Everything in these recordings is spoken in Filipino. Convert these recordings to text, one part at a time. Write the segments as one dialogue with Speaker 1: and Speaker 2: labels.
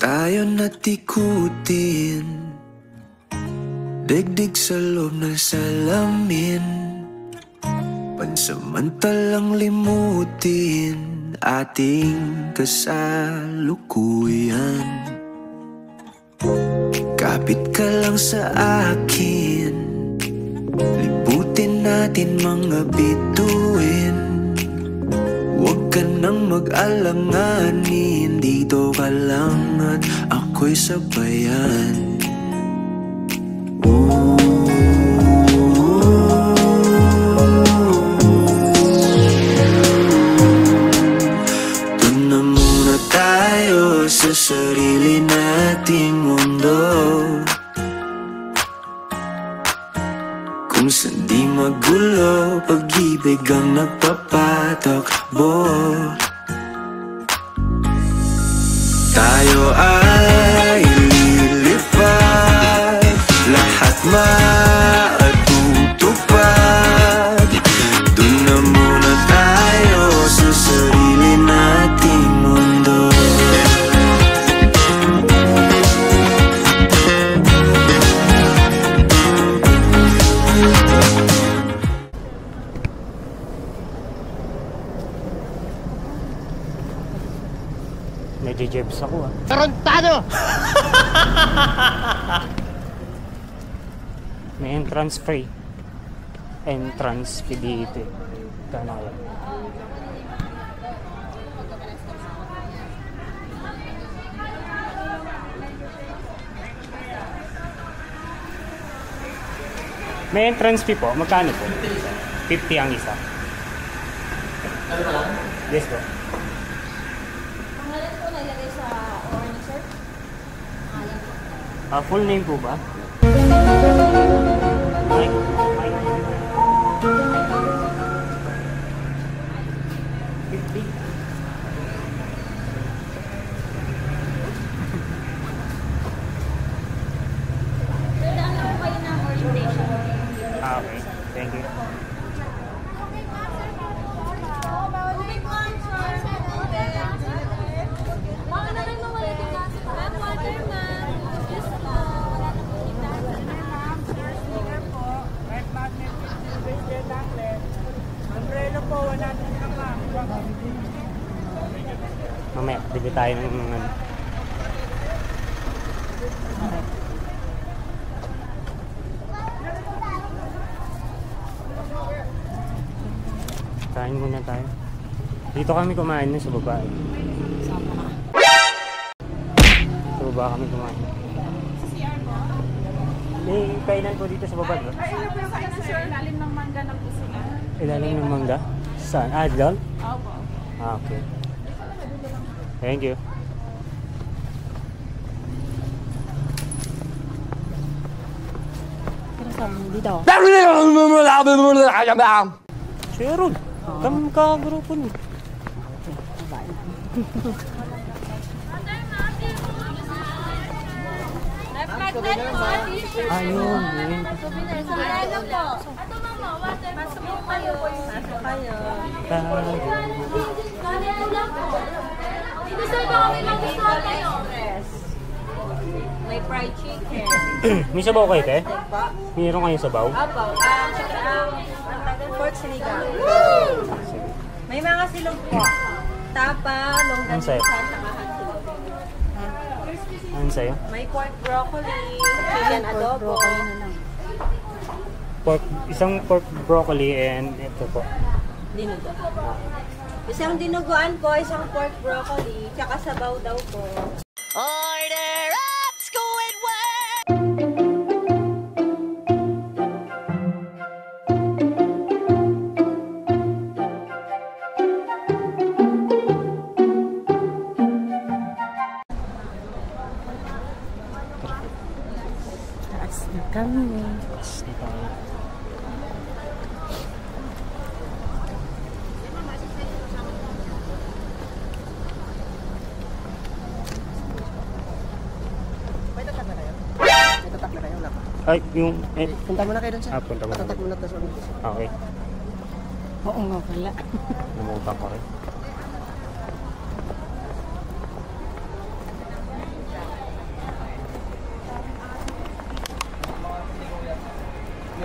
Speaker 1: tayo natikutin, digdig sa loob ng salamin, pansamantalang limutin ating kasalukuyan. Kapit ka lang sa akin, liputin natin mga bituin. Huwag ka nang mag-alanganin, dito ka lang at ako'y sabayan. Doon na muna tayo sa sarili nating mundo, kung saan di magulo, pag-ibig ang nagpapatakbo. Tayo ay lilipad, lahat matutupad. Doon na muna tayo sa sarili nating mundo.
Speaker 2: Nagje-jebs ako ah.
Speaker 3: Tarantado!
Speaker 2: May entrance free. Entrance fee dito. Kano kaya? May entrance fee po. Magkano po? 50 ang isa. Yes po. Full name po ba? Mike. Okay, thank you. Mamaya, bili tayo ng mga kain muna tayo. Dito kami kumain na sa baba. Sa baba kami kumain. May kainan po dito sa baba, no?
Speaker 4: Ilalim ng mangga ng kusina.
Speaker 2: Ilalim ng mangga? Saan? Ah, doon?
Speaker 4: Opo.
Speaker 2: Ah, okay. Thank you.
Speaker 4: Dito.
Speaker 2: Sherod, kam ka grupo ni. Ayun, yun.
Speaker 4: Ito mama, water. Pasok kayo. Pasok kayo. Dito sa iba kami mag-start kayo. May fried chicken.
Speaker 2: May sabaw kayo, te? Mayroon kayong sabaw?
Speaker 4: Apo. Pork sinigang. May mga silog po. Tapa, longganisa, saka hotdog.
Speaker 2: Ano sa'yo?
Speaker 4: May pork broccoli, chicken adobo.
Speaker 2: Isang pork broccoli and ito po.
Speaker 4: Dinugo. Isang dinuguan po, isang pork broccoli, tsaka sabaw daw po.
Speaker 3: Order up, Squidward!
Speaker 4: Taas na kami.
Speaker 2: Ay, yung...
Speaker 3: Punta muna kayo dun siya.
Speaker 2: punta mo.
Speaker 3: Tatak muna tayo.
Speaker 2: Okay.
Speaker 4: Oo nga pala.
Speaker 2: Namutang ko rin.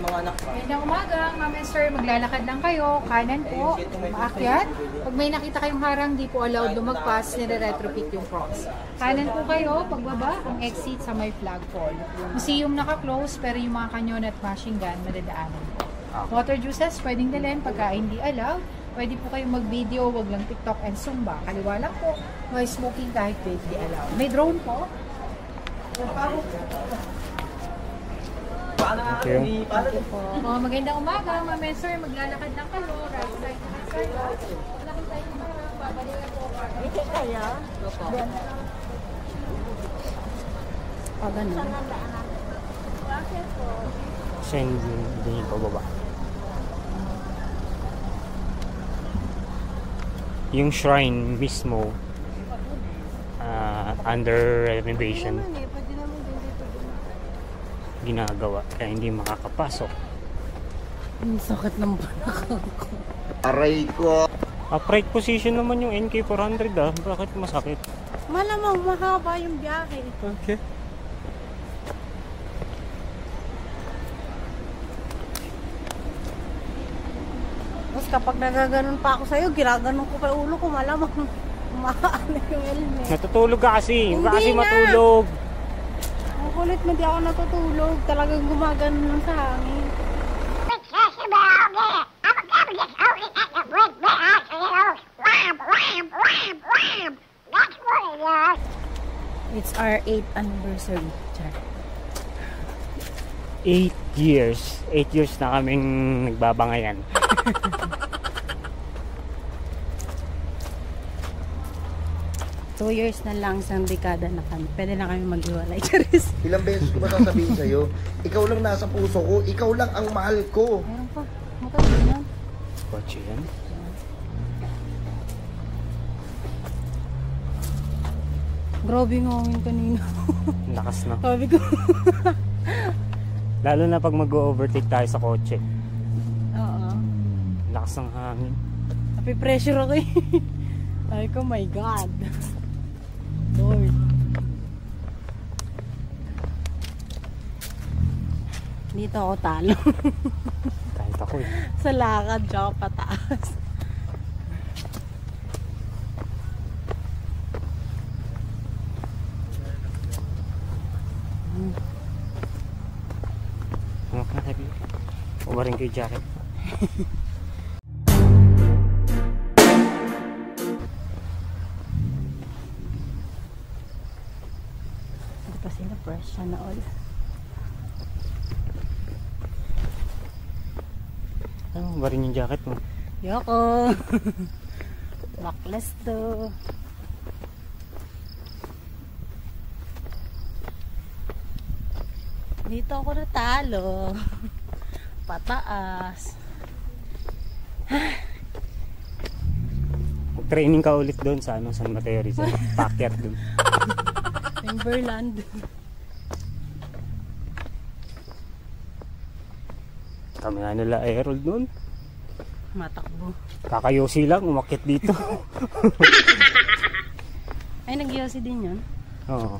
Speaker 5: Magandang umaga, ma'am and sir. Maglalakad lang kayo. Kanan po, maakyat. Pag may nakita kayong harang, di po allowed lumagpas, nire-retrofit yung cross. Kanan po kayo, pagbaba, ang exit sa may flagpole. Museum naka-close, pero yung mga kanyon at machine gun, madadaanan po. Water juices, pwedeng dalhin pagka hindi allowed. Pwede po kayong mag-video, wag lang TikTok and Zumba. Kaliwa lang po, no smoking kahit vape di allowed. May drone po.
Speaker 2: Okay.
Speaker 5: Magandang umaga, ma'am and sir. Maglalakad lang kayo. Right side na sir. Malaki tayo ng harang. Babalik na po.
Speaker 4: Ito kaya?
Speaker 5: Ganun.
Speaker 4: Bakit po?
Speaker 2: Kasi hindi pa baba. Yung shrine mismo under renovation
Speaker 4: Pwede naman din dito.
Speaker 2: ginagawa kaya hindi makakapasok.
Speaker 5: Ang sakit ng balakang ko.
Speaker 1: Aray ko.
Speaker 2: Upright position naman yung NK400 bakit masakit?
Speaker 5: Malamang mahaba yung biyahe.
Speaker 2: Okay.
Speaker 5: Tapos kapag nagaganon pa ako sa'yo, ginaganon ko pa yung ulo ko, malamang maano yung helmet.
Speaker 2: Natutulog ka kasi.
Speaker 5: Hindi
Speaker 2: Baka kasi
Speaker 5: nga.
Speaker 2: matulog.
Speaker 5: Ang kulit mo, di ako natutulog. Talagang gumaganon lang sa hangin. It's our 8th anniversary. Char.
Speaker 2: 8 years. 8 years na kaming nagbabangayan.
Speaker 5: Two years na lang, isang dekada na kami. Pwede na kami maghiwalay. Charis.
Speaker 6: Ilang beses ko ba sasabihin sa'yo, ikaw lang nasa puso ko, ikaw lang ang mahal ko.
Speaker 5: Meron pa. Magkano yan?
Speaker 2: Kotse yan.
Speaker 5: Grabe nga ngayong kanina.
Speaker 2: Lakas na.
Speaker 5: Sabi ko.
Speaker 2: Lalo na pag mag-overtake tayo sa kotse.
Speaker 5: Oo.
Speaker 2: Lakas ng hangin.
Speaker 5: Happy pressure ako eh. Sabi ko, my God. Lord. Dito ako talo.
Speaker 2: Kahit ako eh.
Speaker 5: Sa lakad, tsaka pataas.
Speaker 2: Ano ka sabi? Uwarin ko yung jacket.
Speaker 5: Hindi pa sila fresh sana all.
Speaker 2: Ano, uwarin yung jacket mo.
Speaker 5: Yoko. Backless to. Dito ako natalo. Pataas.
Speaker 2: Training ka ulit doon sa ano, San Mateo Rizal. Packet doon.
Speaker 5: Timberland.
Speaker 2: Kami nga nila Aerold doon.
Speaker 5: Matakbo.
Speaker 2: Kakayosi lang, umakyat dito.
Speaker 5: Ay, nag-yosi din yun.
Speaker 2: Oo.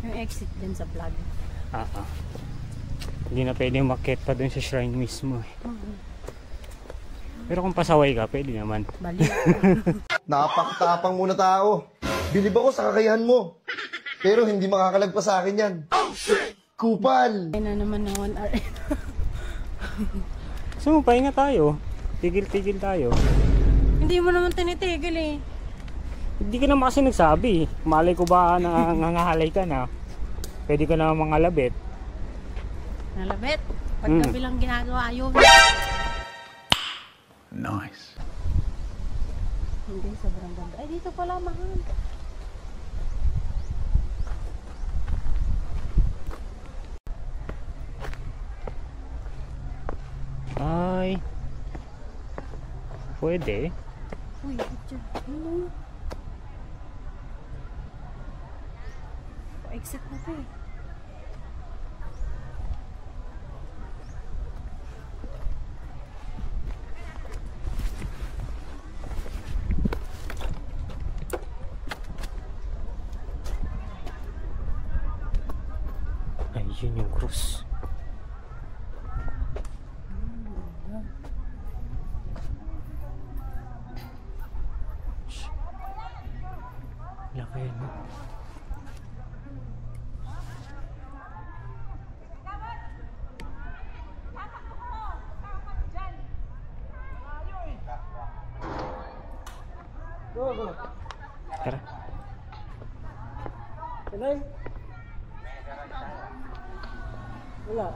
Speaker 5: Yung exit din sa vlog.
Speaker 2: Hindi na pwede umakyat pa doon sa shrine mismo eh. Pero kung pasaway ka, pwede naman.
Speaker 5: Balik.
Speaker 6: Napakatapang muna tao. Bilib ako sa kakayahan mo. Pero hindi makakalagpas sa akin yan. Kupal!
Speaker 5: Ay na naman na 1 hour.
Speaker 2: So, pahinga tayo. Tigil-tigil tayo.
Speaker 5: Hindi mo naman tinitigil eh.
Speaker 2: Hindi ka naman kasi nagsabi. Malay ko ba na nangahalay ka na? Pwede ka na mangalabit.
Speaker 5: Nalabit. Pag gabi lang ginagawa yun.
Speaker 1: Nice.
Speaker 5: Hindi, sobrang ganda. Ay, dito pala mahal.
Speaker 2: Ay. Pwede.
Speaker 5: Uy, picture. Ano? Pa-exit na to eh.
Speaker 2: Yun yung cross. Laki yun. Tara.
Speaker 3: Wala.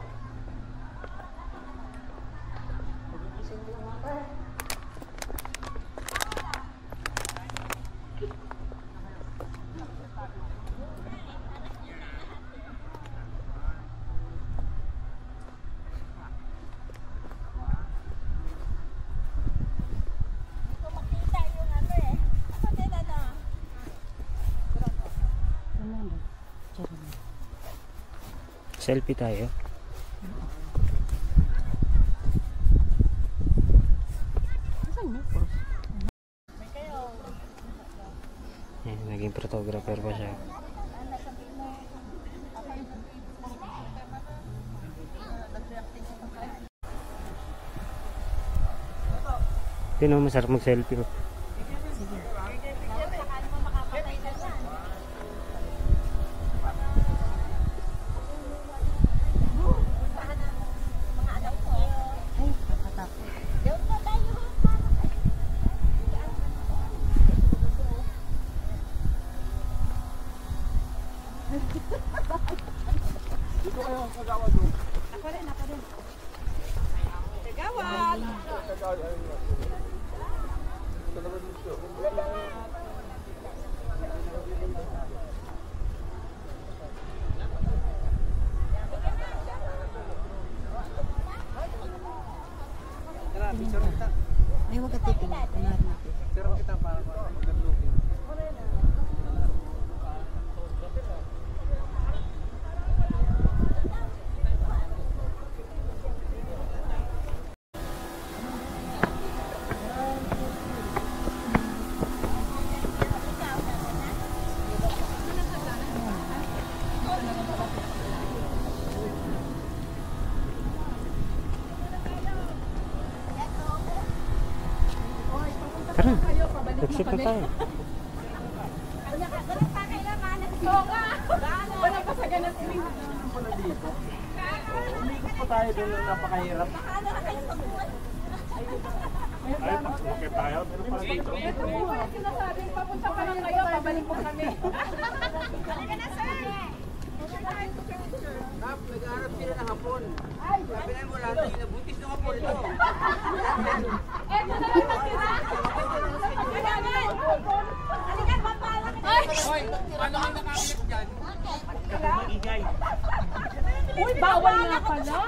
Speaker 2: Selfie tayo. Ayan, naging photographer pa siya. Tingnan mo, masarap mag-selfie.
Speaker 4: Ay, huwag ka titingin. Kunwari natin.
Speaker 3: Pero kita para mag-looking.
Speaker 2: Tara, exit na tayo.
Speaker 3: Umikot pa tayo doon na napakahirap.
Speaker 2: Ay, bakit tayo? Pero parang dito.
Speaker 5: Ito po, sinasabing papunta pa lang kayo, pabalik po kami.
Speaker 4: Halika na, sir!
Speaker 3: Kap, nag-aarap sila ng hapon. Sabi na mo lahat yung nabuntis ng hapon ito.
Speaker 5: Ito na lang natira.
Speaker 4: Halika, papala ka.
Speaker 3: Hoy, paano kang nakakilip dyan?
Speaker 5: Uy, bawal nga pala.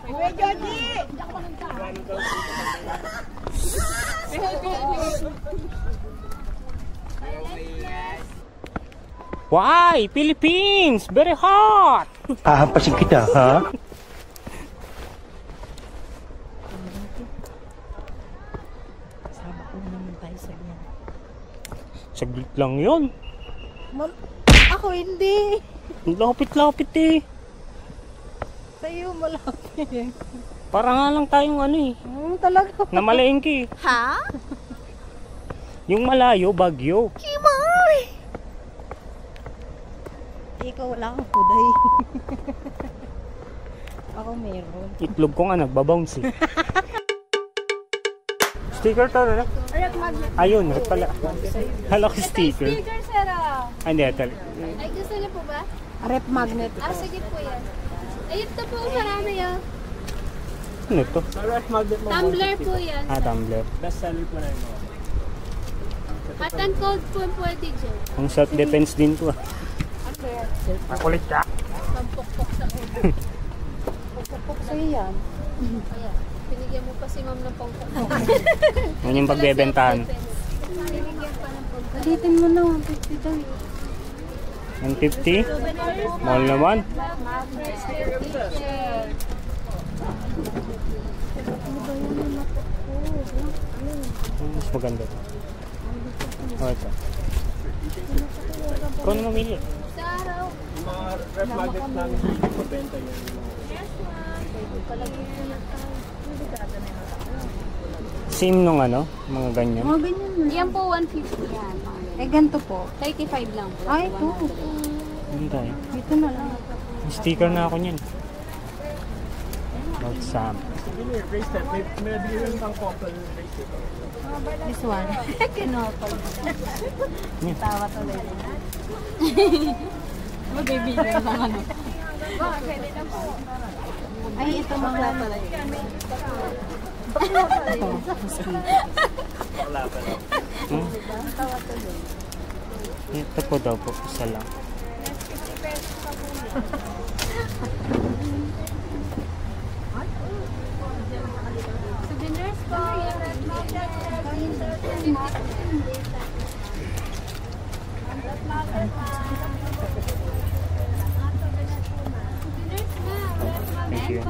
Speaker 4: Uwe, Georgie!
Speaker 2: Why? Philippines! Very hot!
Speaker 1: Ahampasin kita, ha?
Speaker 4: Sama ko naman tayo sa biyan.
Speaker 2: Saglit lang yun.
Speaker 4: Ma'am, ako hindi.
Speaker 2: Ang lapit-lapit eh.
Speaker 4: Sa'yo malapit.
Speaker 2: Para nga lang tayong ano eh.
Speaker 4: Talaga.
Speaker 2: Namalengke.
Speaker 4: Ha?
Speaker 2: Yung malayo, Bagyo.
Speaker 4: Kimay! Ikaw wala kang puday. Ako meron.
Speaker 2: Itlog ko nga nagbabounce eh. Sticker to na? Ayun, ito pala. Hala ko sticker.
Speaker 5: Sticker, sir, ah.
Speaker 2: Ay, hindi, ito.
Speaker 7: Ay, gusto niyo po ba?
Speaker 4: Rep magnet.
Speaker 7: Ah, sige po yan. Ay, ito po, marami yan.
Speaker 2: Ano ito?
Speaker 7: Tumbler po yan.
Speaker 2: Ah, tumbler.
Speaker 7: Hot and cold po pwede dyan.
Speaker 2: Ang self-defense din to ah. Makulit ka.
Speaker 7: Pampukpok sa ulo.
Speaker 4: Pupok sa'yo yan.
Speaker 7: Ayan. Pinigyan mo pa si ma'am ng pampukpok.
Speaker 2: Yan yung pagbebentahan.
Speaker 7: Pinigyan pa ng pampukpok.
Speaker 4: Palitin mo na, 150 daw.
Speaker 2: 150? Mahal naman. Mas maganda to. Oh, ito. Ikaw na mamili.
Speaker 7: Sa araw.
Speaker 3: Ref magnet namin dito, pabenta yun.
Speaker 2: Same nung ano, mga ganyan.
Speaker 4: Mga ganyan na.
Speaker 7: Yan po 150 yan.
Speaker 4: Eh, ganito po.
Speaker 7: 35 lang po.
Speaker 4: Ay, ito.
Speaker 2: Ano tayo?
Speaker 4: Dito na lang.
Speaker 2: May sticker na ako niyan. About Sam.
Speaker 3: Sige niyo, bracelet. May nabili rin pang couple ng bracelet.
Speaker 4: This one. Kinopal. Tawa tuloy. Magbibigay ng ano. Ay, ito mga pala yun.
Speaker 3: Wala pa lang.
Speaker 2: Ito po daw po, isa lang.
Speaker 7: Souvenirs po.
Speaker 2: Thank you.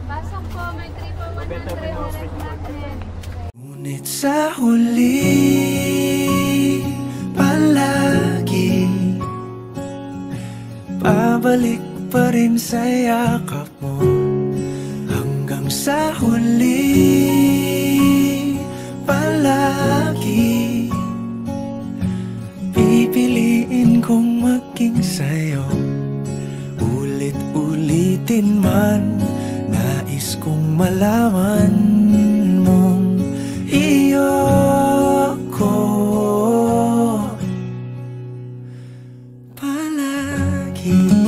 Speaker 7: Pasok po, may 3 for 100 magnet.
Speaker 8: Ngunit sa huli palagi pabalik pa rin sa yakap mo. Hanggang sa huli palagi pipiliin kong maging sa'yo. Ulit-ulitin man, nais kong malaman mong iyo ko palagi.